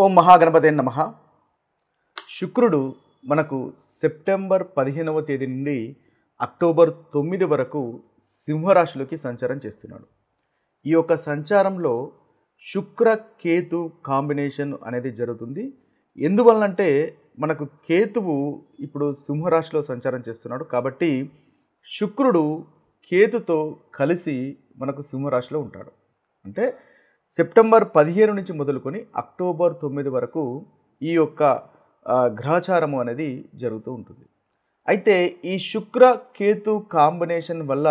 ఓం మహాగణపతే నమః. శుక్రుడు మనకు సెప్టెంబర్ 15వ తేదీ నుండి అక్టోబర్ 9 వరకు సింహరాశిలోకి సంచారం చేస్తున్నాడు. ఈ యొక్క సంచారంలో శుక్ర కేతు కాంబినేషన్ అనేది జరుగుతుంది. ఎందువలనంటే మనకు కేతువు ఇప్పుడు సింహరాశిలో సంచారం చేస్తున్నాడు కాబట్టి శుక్రుడు కేతుతో కలిసి మనకు సింహరాశిలో ఉంటాడు. అంటే సెప్టెంబర్ 15 నుంచి మొదలుకొని అక్టోబర్ 9 వరకు ఈ యొక్క గ్రహచారము అనేది జరుగుతూ ఉంటుంది. అయితే ఈ శుక్ర కేతు కాంబినేషన్ వల్ల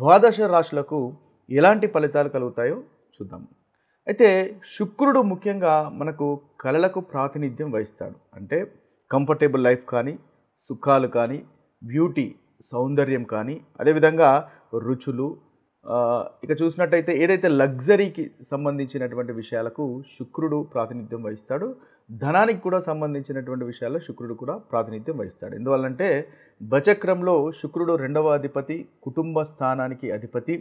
ద్వాదశ రాశులకు ఎలాంటి ఫలితాలు కలుగుతాయో చూద్దాము. అయితే శుక్రుడు ముఖ్యంగా మనకు కళలకు ప్రాతినిధ్యం వహిస్తాడు. అంటే కంఫర్టబుల్ లైఫ్ కానీ, సుఖాలు కానీ, బ్యూటీ సౌందర్యం కానీ, అదేవిధంగా రుచులు, ఇక చూసినట్టయితే ఏదైతే లగ్జరీకి సంబంధించినటువంటి విషయాలకు శుక్రుడు ప్రాతినిధ్యం వహిస్తాడు. ధనానికి కూడా సంబంధించినటువంటి విషయాల్లో శుక్రుడు కూడా ప్రాతినిధ్యం వహిస్తాడు. ఎందువల్లంటే బచక్రంలో శుక్రుడు 2వ అధిపతి, కుటుంబ స్థానానికి అధిపతి,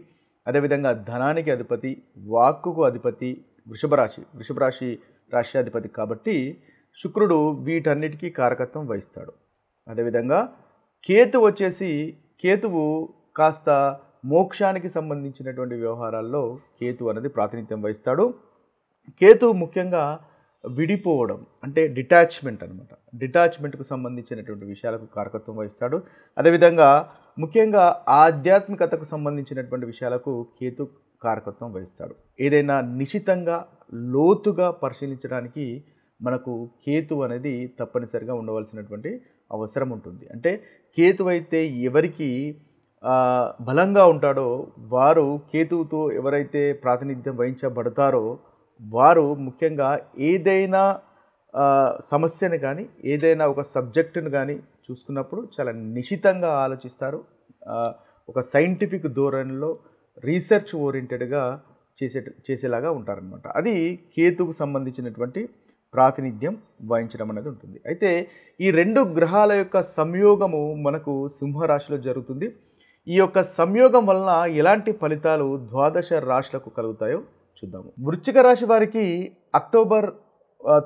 అదేవిధంగా ధనానికి అధిపతి, వాక్కుకు అధిపతి, వృషభ రాశి రాశ్యాధిపతి కాబట్టి శుక్రుడు వీటన్నిటికీ కారకత్వం వహిస్తాడు. అదేవిధంగా కేతువు కాస్త మోక్షానికి సంబంధించినటువంటి వ్యవహారాల్లో కేతు అనేది ప్రాతినిధ్యం వహిస్తాడు. కేతు ముఖ్యంగా విడిపోవడం అంటే డిటాచ్మెంట్ అనమాట. డిటాచ్మెంట్కు సంబంధించినటువంటి విషయాలకు కారకత్వం వహిస్తాడు. అదేవిధంగా ముఖ్యంగా ఆధ్యాత్మికతకు సంబంధించినటువంటి విషయాలకు కేతు కారకత్వం వహిస్తాడు. ఏదైనా నిశితంగా లోతుగా పరిశీలించడానికి మనకు కేతు అనేది తప్పనిసరిగా ఉండవలసినటువంటి అవసరం ఉంటుంది. అంటే కేతు అయితే ఎవరికి బలంగా ఉంటాడో వారు కేతువుతో ఎవరైతే ప్రాతినిధ్యం వహించబడతారో వారు ముఖ్యంగా ఏదైనా సమస్యను కానీ, ఏదైనా ఒక సబ్జెక్టును కానీ చూసుకున్నప్పుడు చాలా నిశితంగా ఆలోచిస్తారు. ఒక సైంటిఫిక్ ధోరణిలో రీసెర్చ్ ఓరియంటెడ్గా చేసేలాగా ఉంటారనమాట. అది కేతువుకు సంబంధించినటువంటి ప్రాతినిధ్యం వహించడం అనేది ఉంటుంది. అయితే ఈ రెండు గ్రహాల యొక్క సంయోగము మనకు సింహరాశిలో జరుగుతుంది. ఈ యొక్క సంయోగం వలన ఎలాంటి ఫలితాలు ద్వాదశ రాశులకు కలుగుతాయో చూద్దాము. వృశ్చిక రాశి వారికి అక్టోబర్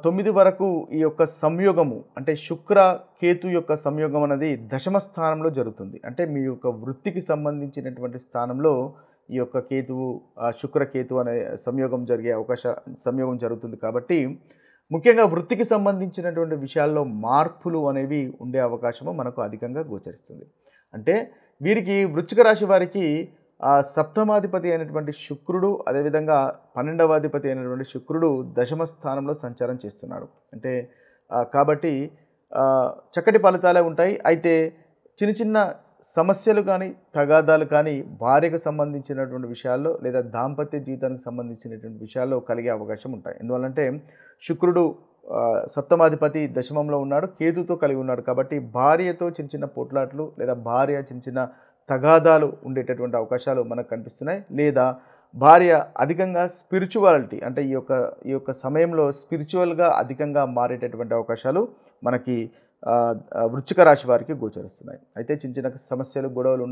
9 వరకు ఈ యొక్క సంయోగము అంటే శుక్ర కేతు యొక్క సంయోగం అనేది దశమ స్థానంలో జరుగుతుంది. అంటే మీ యొక్క వృత్తికి సంబంధించినటువంటి స్థానంలో ఈ యొక్క కేతువు శుక్ర కేతు అనే సంయోగం జరుగుతుంది కాబట్టి ముఖ్యంగా వృత్తికి సంబంధించినటువంటి విషయాల్లో మార్పులు అనేవి ఉండే అవకాశము మనకు అధికంగా గోచరిస్తుంది. అంటే వీరికి వృశ్చిక రాశి వారికి సప్తమాధిపతి అయినటువంటి శుక్రుడు, అదేవిధంగా 12వ అధిపతి అయినటువంటి శుక్రుడు దశమ స్థానంలో సంచారం చేస్తున్నాడు. అంటే కాబట్టి చక్కటి ఫలితాలే ఉంటాయి. అయితే చిన్న చిన్న సమస్యలు కానీ, తగాదాలు కానీ భార్యకు సంబంధించినటువంటి విషయాల్లో లేదా దాంపత్య జీవితానికి సంబంధించినటువంటి విషయాల్లో కలిగే అవకాశం ఉంటాయి. ఎందువల్లంటే శుక్రుడు సప్తమాధిపతి దశమంలో ఉన్నాడు, కేతుతో కలిగి ఉన్నాడు కాబట్టి భార్యతో చిన్న చిన్న పోట్లాట్లు లేదా భార్య చిన్న చిన్న తగాదాలు ఉండేటటువంటి అవకాశాలు మనకు కనిపిస్తున్నాయి. లేదా భార్య అధికంగా స్పిరిచువాలిటీ అంటే ఈ యొక్క సమయంలో స్పిరిచువల్గా అధికంగా మారేటటువంటి అవకాశాలు మనకి వృశ్చిక రాశి వారికి గోచరిస్తున్నాయి. అయితే చిన్న చిన్న సమస్యలు, గొడవలు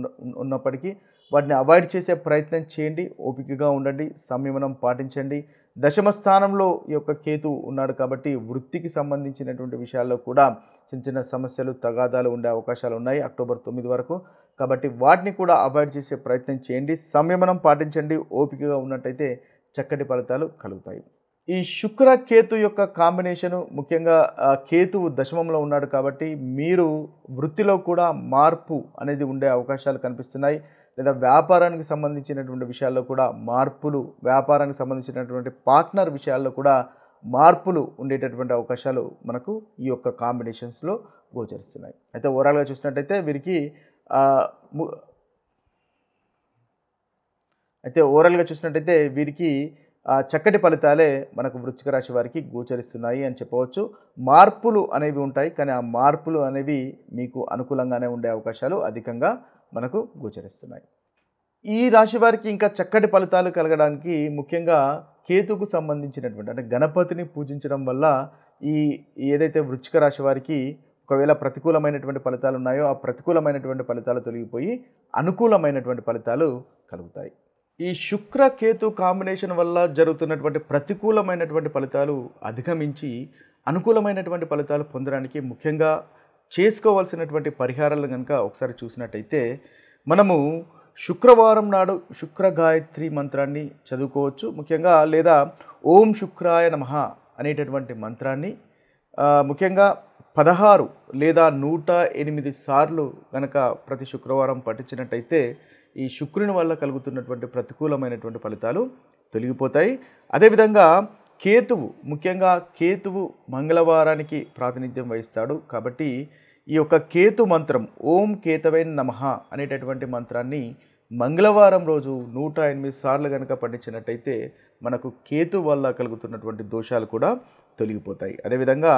ఉన్నప్పటికీ వాటిని అవాయిడ్ చేసే ప్రయత్నం చేయండి. ఓపికగా ఉండండి, సంయమనం పాటించండి. దశమ స్థానంలో ఈ యొక్క కేతు ఉన్నాడు కాబట్టి వృత్తికి సంబంధించినటువంటి విషయాల్లో కూడా చిన్న చిన్న సమస్యలు, తగాదాలు ఉండే అవకాశాలు ఉన్నాయి అక్టోబర్ 9 వరకు. కాబట్టి వాటిని కూడా అవాయిడ్ చేసే ప్రయత్నం చేయండి, సంయమనం పాటించండి. ఓపికగా ఉన్నట్టయితే చక్కటి ఫలితాలు కలుగుతాయి. ఈ శుక్ర కేతు యొక్క కాంబినేషను ముఖ్యంగా కేతువు దశమంలో ఉన్నాడు కాబట్టి మీరు వృత్తిలో కూడా మార్పు అనేది ఉండే అవకాశాలు కనిపిస్తున్నాయి. లేదా వ్యాపారానికి సంబంధించినటువంటి విషయాల్లో కూడా మార్పులు, వ్యాపారానికి సంబంధించినటువంటి పార్ట్నర్ విషయాల్లో కూడా మార్పులు ఉండేటటువంటి అవకాశాలు మనకు ఈ యొక్క కాంబినేషన్స్లో గోచరిస్తున్నాయి. అయితే ఓవరాల్గా చూసినట్టయితే వీరికి చక్కటి ఫలితాలే మనకు వృశ్చిక రాశి వారికి గోచరిస్తున్నాయి అని చెప్పవచ్చు. మార్పులు అనేవి ఉంటాయి, కానీ ఆ మార్పులు అనేవి మీకు అనుకూలంగానే ఉండే అవకాశాలు అధికంగా మనకు గోచరిస్తున్నాయి. ఈ రాశి వారికి ఇంకా చక్కటి ఫలితాలు కలగడానికి ముఖ్యంగా కేతుకు సంబంధించినటువంటి అంటే గణపతిని పూజించడం వల్ల ఏదైతే వృశ్చిక రాశి వారికి ఒకవేళ ప్రతికూలమైనటువంటి ఫలితాలు ఉన్నాయో ఆ ప్రతికూలమైనటువంటి ఫలితాలు తొలగిపోయి అనుకూలమైనటువంటి ఫలితాలు కలుగుతాయి. ఈ శుక్ర కేతు కాంబినేషన్ వల్ల జరుగుతున్నటువంటి ప్రతికూలమైనటువంటి ఫలితాలు అధిగమించి అనుకూలమైనటువంటి ఫలితాలు పొందడానికి ముఖ్యంగా చేసుకోవాల్సినటువంటి పరిహారాలు కనుక ఒకసారి చూసినట్టయితే మనము శుక్రవారం నాడు శుక్ర గాయత్రి మంత్రాన్ని చదువుకోవచ్చు ముఖ్యంగా, లేదా ఓం శుక్రాయ నమః అనేటటువంటి మంత్రాన్ని ముఖ్యంగా 16 లేదా 108 సార్లు కనుక ప్రతి శుక్రవారం పఠించినట్టయితే ఈ శుక్రుని వల్ల కలుగుతున్నటువంటి ప్రతికూలమైనటువంటి ఫలితాలు తొలగిపోతాయి. అదేవిధంగా కేతువు, ముఖ్యంగా కేతువు మంగళవారానికి ప్రాతినిధ్యం వహిస్తాడు కాబట్టి ఈ యొక్క కేతు మంత్రం ఓం కేతవే నమః అనేటటువంటి మంత్రాన్ని మంగళవారం రోజు 108 సార్లు కనుక పఠించినట్టయితే మనకు కేతు వల్ల కలుగుతున్నటువంటి దోషాలు కూడా తొలగిపోతాయి. అదేవిధంగా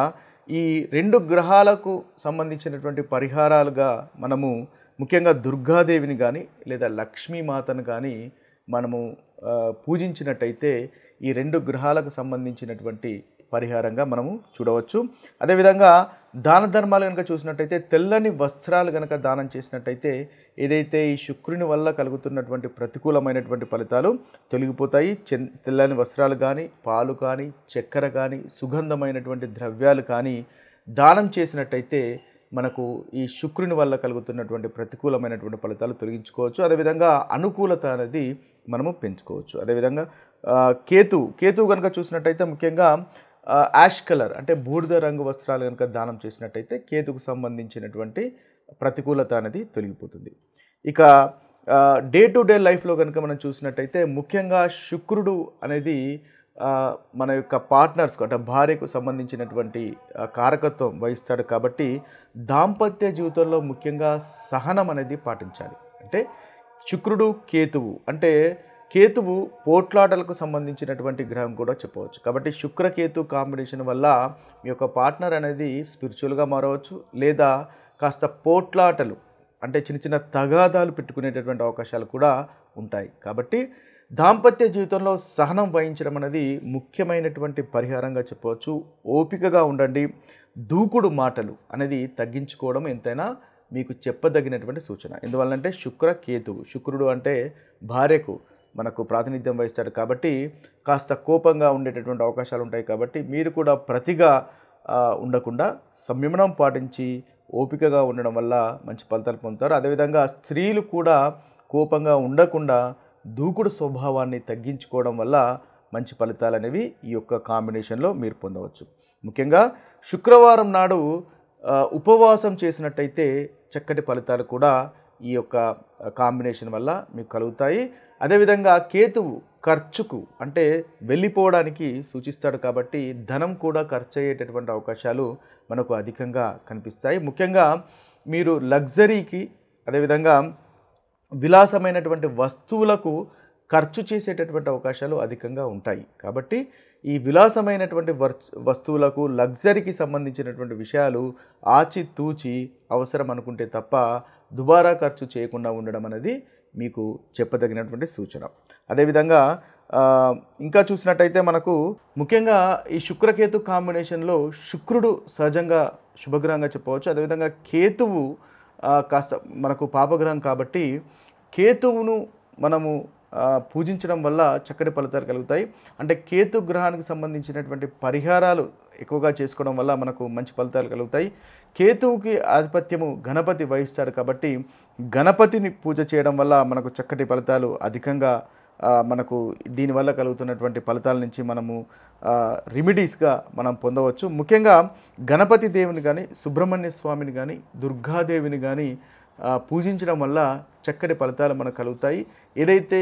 ఈ 2 గ్రహాలకు సంబంధించినటువంటి పరిహారాలుగా మనము ముఖ్యంగా దుర్గాదేవిని కానీ లేదా లక్ష్మీమాతను కానీ మనము పూజించినట్టయితే ఈ 2 గ్రహాలకు సంబంధించినటువంటి పరిహారంగా మనము చూడవచ్చు. అదేవిధంగా దాన ధర్మాలు కనుక చూసినట్టయితే తెల్లని వస్త్రాలు కనుక దానం చేసినట్టయితే ఏదైతే ఈ శుక్రుని వల్ల కలుగుతున్నటువంటి ప్రతికూలమైనటువంటి ఫలితాలు తొలగిపోతాయి. తెల్లని వస్త్రాలు కానీ, పాలు కానీ, చక్కెర కానీ, సుగంధమైనటువంటి ద్రవ్యాలు కానీ దానం చేసినట్టయితే మనకు ఈ శుక్రుని వల్ల కలుగుతున్నటువంటి ప్రతికూలమైనటువంటి ఫలితాలు తొలగించుకోవచ్చు. అదేవిధంగా అనుకూలత అనేది మనము పెంచుకోవచ్చు. అదేవిధంగా కేతు కనుక చూసినట్టయితే ముఖ్యంగా యాష్ కలర్ అంటే బూడిద రంగు వస్త్రాలు కనుక దానం చేసినట్టయితే కేతుకు సంబంధించినటువంటి ప్రతికూలత అనేది తొలగిపోతుంది. ఇక డే టు డే లైఫ్లో కనుక మనం చూసినట్టయితే ముఖ్యంగా శుక్రుడు అనేది మన యొక్క పార్ట్నర్స్కు అంటే భార్యకు సంబంధించినటువంటి కారకత్వం వహిస్తాడు కాబట్టి దాంపత్య జీవితంలో ముఖ్యంగా సహనం అనేది పాటించాలి. అంటే శుక్రుడు కేతువు అంటే కేతువు పోట్లాటలకు సంబంధించినటువంటి గ్రహం కూడా చెప్పవచ్చు. కాబట్టి శుక్రకేతు కాంబినేషన్ వల్ల మీ యొక్క పార్ట్నర్ అనేది స్పిరిచువల్గా మారవచ్చు, లేదా కాస్త పోట్లాటలు అంటే చిన్న చిన్న తగాదాలు పెట్టుకునేటటువంటి అవకాశాలు కూడా ఉంటాయి. కాబట్టి దాంపత్య జీవితంలో సహనం వహించడం అనేది ముఖ్యమైనటువంటి పరిహారంగా చెప్పవచ్చు. ఓపికగా ఉండండి. దూకుడు మాటలు అనేది తగ్గించుకోవడం ఎంతైనా మీకు చెప్పదగినటువంటి సూచన. ఎందువల్లంటే శుక్రుడు అంటే భార్యకు మనకు ప్రాతినిధ్యం వహిస్తాడు కాబట్టి కాస్త కోపంగా ఉండేటటువంటి అవకాశాలు ఉంటాయి. కాబట్టి మీరు కూడా ప్రతిగా ఉండకుండా సంయమనం పాటించి ఓపికగా ఉండడం వల్ల మంచి ఫలితాలు పొందుతారు. అదేవిధంగా స్త్రీలు కూడా కోపంగా ఉండకుండా దూకుడు స్వభావాన్ని తగ్గించుకోవడం వల్ల మంచి ఫలితాలు అనేవి ఈ యొక్క కాంబినేషన్లో మీరు పొందవచ్చు. ముఖ్యంగా శుక్రవారం నాడు ఉపవాసం చేసినట్టయితే చక్కటి ఫలితాలు కూడా ఈ యొక్క కాంబినేషన్ వల్ల మీకు కలుగుతాయి. అదేవిధంగా కేతువు ఖర్చుకు అంటే వెళ్ళిపోవడానికి సూచిస్తాడు కాబట్టి ధనం కూడా ఖర్చు అయ్యేటటువంటి అవకాశాలు మనకు అధికంగా కనిపిస్తాయి. ముఖ్యంగా మీరు లగ్జరీకి అదేవిధంగా విలాసమైనటువంటి వస్తువులకు ఖర్చు చేసేటటువంటి అవకాశాలు అధికంగా ఉంటాయి. కాబట్టి ఈ విలాసమైనటువంటి వస్తువులకు లగ్జరీకి సంబంధించినటువంటి విషయాలు ఆచితూచి అవసరం అనుకుంటే తప్ప దుబారా ఖర్చు చేయకుండా ఉండడం అనేది మీకు చెప్పదగినటువంటి సూచన. అదేవిధంగా ఇంకా చూసినట్టయితే మనకు ముఖ్యంగా ఈ శుక్రకేతు కాంబినేషన్లో శుక్రుడు సహజంగా శుభగ్రహంగా చెప్పవచ్చు. అదేవిధంగా కేతువు కాస్త మనకు పాపగ్రహం కాబట్టి కేతువును మనము పూజించడం వల్ల చక్కటి ఫలితాలు కలుగుతాయి. అంటే కేతు గ్రహానికి సంబంధించినటువంటి పరిహారాలు ఎక్కువగా చేసుకోవడం వల్ల మనకు మంచి ఫలితాలు కలుగుతాయి. కేతువుకి ఆధిపత్యము గణపతి వహిస్తాడు కాబట్టి గణపతిని పూజ చేయడం వల్ల మనకు చక్కటి ఫలితాలు అధికంగా మనకు దీనివల్ల కలుగుతున్నటువంటి ఫలితాల నుంచి మనము రెమెడీస్గా మనం పొందవచ్చు. ముఖ్యంగా గణపతి దేవుని కానీ, సుబ్రహ్మణ్య స్వామిని కానీ, దుర్గాదేవిని కానీ పూజించడం వల్ల చక్కటి ఫలితాలు మనకు కలుగుతాయి. ఏదైతే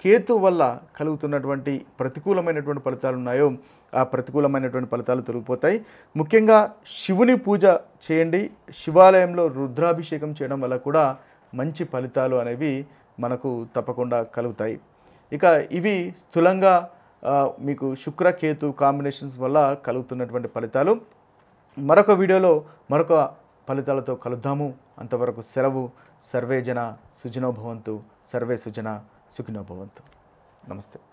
కేతు వల్ల కలుగుతున్నటువంటి ప్రతికూలమైనటువంటి ఫలితాలు ఉన్నాయో ఆ ప్రతికూలమైనటువంటి ఫలితాలు తొలగిపోతాయి. ముఖ్యంగా శివుని పూజ చేయండి. శివాలయంలో రుద్రాభిషేకం చేయడం వల్ల కూడా మంచి ఫలితాలు అనేవి మనకు తప్పకుండా కలుగుతాయి. ఇక ఇవి స్థూలంగా మీకు శుక్రకేతు కాంబినేషన్స్ వల్ల కలుగుతున్నటువంటి ఫలితాలు. మరొక వీడియోలో మరొక ఫలితాలతో కలుద్దాము. అంతవరకు సెలవు. సర్వే జన సుఖినో భవంతు. సర్వే సుజన సుఖినో భవంతు. నమస్తే.